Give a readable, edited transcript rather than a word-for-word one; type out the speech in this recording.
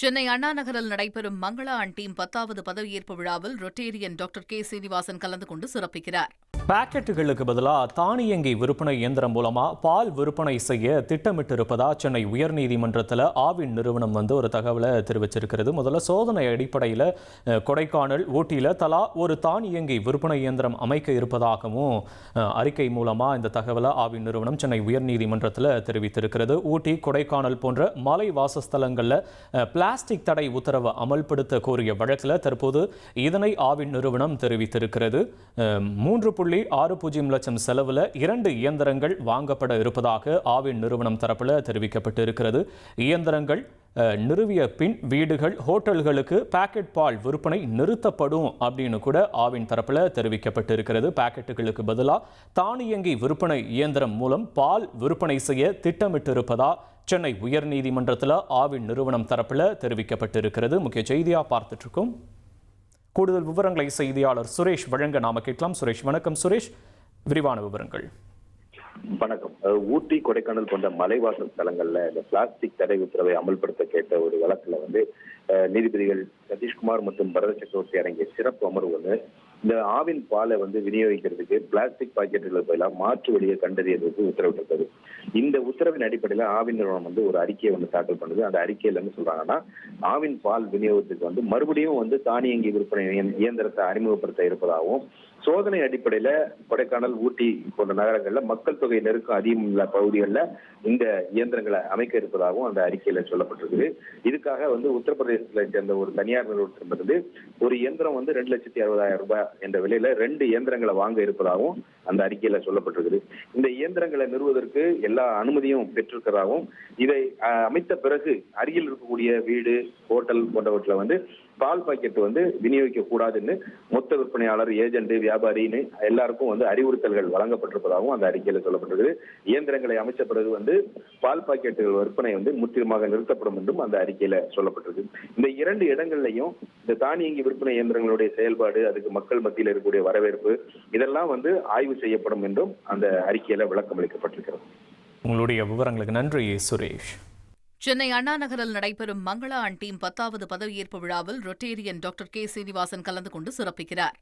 சென்னை அண்ணா நகரில் நடைபெறும் Mangala and team 10வது பதவியேற்பு விழாவில் ரொட்டேரியன் டாக்டர் கே சீனிவாசன் கலந்து கொண்டு சிறப்பிக்கிறார். பாக்கெட்டுகளுக்கு பதிலாக தானியங்கி விற்பனை இயந்திரம் மூலமா பால் விற்பனை செய்ய திட்டமிட்டிருப்பதா சென்னை உயர்நீதிமன்றத்தில் ஆவின் நிறுவனம் ஒரு தகவலை தெரிவிச்சிருக்கிறது. முதல்ல சோதனை அடிப்படையில் கொடைக்கானல், ஊட்டியில் தலா ஒரு தானியங்கி விற்பனை இயந்திரம் அமைக்க இருப்பதாகவும் அறிக்கை மூலமா இந்த தகவலை ஆவின் நிறுவனம் சென்னை உயர்நீதிமன்றத்தில் தெரிவித்திருக்கிறது. ஊட்டி, கொடைக்கானல் போன்ற மலை வாசஸ்தலங்களில் பிளாஸ்டிக் தடை உத்தரவை அமல்படுத்த கோரிய வழக்கில் தற்போது இதனை ஆவின் நிறுவனம் தெரிவித்திருக்கிறது. 3.60 லட்சம் செலவில் 2 இயந்திரங்கள் வாங்கப்பட இருப்பதாக ஆவின் நிறுவனம் தரப்பில் தெரிவிக்கப்பட்டிருக்கிறது. இயந்திரங்கள் நிறுவிய பின் வீடுகள், ஹோட்டல்களுக்கு பாக்கெட் பால் விற்பனை நிறுத்தப்படும் அப்படின்னு கூட ஆவின் தரப்பில் தெரிவிக்கப்பட்டிருக்கிறது. பாக்கெட்டுகளுக்கு பதிலாக தானியங்கி விற்பனை இயந்திரம் மூலம் பால் விற்பனை செய்ய திட்டமிட்டிருப்பதா சென்னை உயர்நீதிமன்றத்தில் ஆவின் நிறுவனம் தரப்பில் தெரிவிக்கப்பட்டிருக்கிறது. முக்கிய செய்தியாக பார்த்துட்டு இருக்கோம். கூடுதல் விவரங்களை செய்தியாளர் சுரேஷ் வழங்க நாம கேட்கலாம். சுரேஷ், வணக்கம். சுரேஷ், விரிவான விவரங்கள். வணக்கம். ஊட்டி, கொடைக்கானல் போன்ற மலைவாசல் ஸ்தலங்கள்ல இந்த பிளாஸ்டிக் தடை உத்தரவை அமல்படுத்த கேட்ட ஒரு வழக்குல நீதிபதிகள் சதீஷ்குமார் மற்றும் பரத சக்கரவர்த்தி அடங்கிய சிறப்பு அமர்வு இந்த ஆவின் பாலை விநியோகிக்கிறதுக்கு பிளாஸ்டிக் பாக்கெட்டுகளுக்கு பதிலாக மாற்று வழியை கண்டறியதற்கு உத்தரவிட்டிருக்கிறது. இந்த உத்தரவின் அடிப்படையில் ஆவின் நிறுவனம் ஒரு அறிக்கையை தாக்கல் பண்ணுது. அந்த அறிக்கையில என்ன சொல்றாங்கன்னா, ஆவின் பால் விநியோகத்துக்கு மறுபடியும் தானியங்கி விற்பனை இயந்திரத்தை அறிமுகப்படுத்த இருப்பதாகவும், சோதனை அடிப்படையில கொடைக்கானல், ஊட்டி போன்ற நகரங்கள்ல மக்கள் தொகை நெருக்கம் அதிகம் உள்ள பகுதிகளில் இந்த இயந்திரங்களை அமைக்க இருப்பதாகவும் அந்த அறிக்கையில சொல்லப்பட்டிருக்குது. இதுக்காக உத்தரப்பிரதேசத்தை சேர்ந்த ஒரு தனியார் நிறுவனத்திலிருந்து ஒரு இயந்திரம் 2,60,000 ரூபாய் என்ற விலையில 2 இயந்திரங்களை வாங்க இருப்பதாகவும் அந்த அறிக்கையில சொல்லப்பட்டிருக்குது. இந்த இயந்திரங்களை நிறுவுவதற்கு எல்லா அனுமதியும் பெற்றிருக்கிறதாகவும், இதை அமைத்த பிறகு அருகில் இருக்கக்கூடிய வீடு, ஹோட்டல் போன்றவற்றில் பால் பாக்கெட் விநியோகிக்க கூடாதுன்னு மொத்த விற்பனையாளர், ஏஜென்ட், வியாபாரின்னு எல்லாருக்கும் அறிவுறுத்தல்கள் வழங்கப்பட்டிருப்பதாகவும் அந்த அறிக்கையில சொல்லப்பட்டிருக்கு. இயந்திரங்களை அமைச்ச பிறகு பால் பாக்கெட்டுகள் விற்பனை முற்றிலுமாக நிறுத்தப்படும் என்றும் அந்த அறிக்கையில சொல்லப்பட்டிருக்கு. இந்த 2 இடங்கள்லையும் இந்த தானியங்கி விற்பனை இயந்திரங்களுடைய செயல்பாடு, அதுக்கு மக்கள் மத்தியில் இருக்கக்கூடிய வரவேற்பு, இதெல்லாம் ஆய்வு செய்யப்படும் என்றும் அந்த அறிக்கையில விளக்கம் அளிக்கப்பட்டிருக்கிறது. உங்களுடைய விவரங்களுக்கு நன்றி சுரேஷ். சென்னை அண்ணா நகரில் நடைபெறும் மங்களா அண்ட் டீம் 10வது பதவியேற்பு விழாவில் ரொட்டேரியன் டாக்டர் கே சீனிவாசன் கலந்து கொண்டு சிறப்பிக்கிறார்.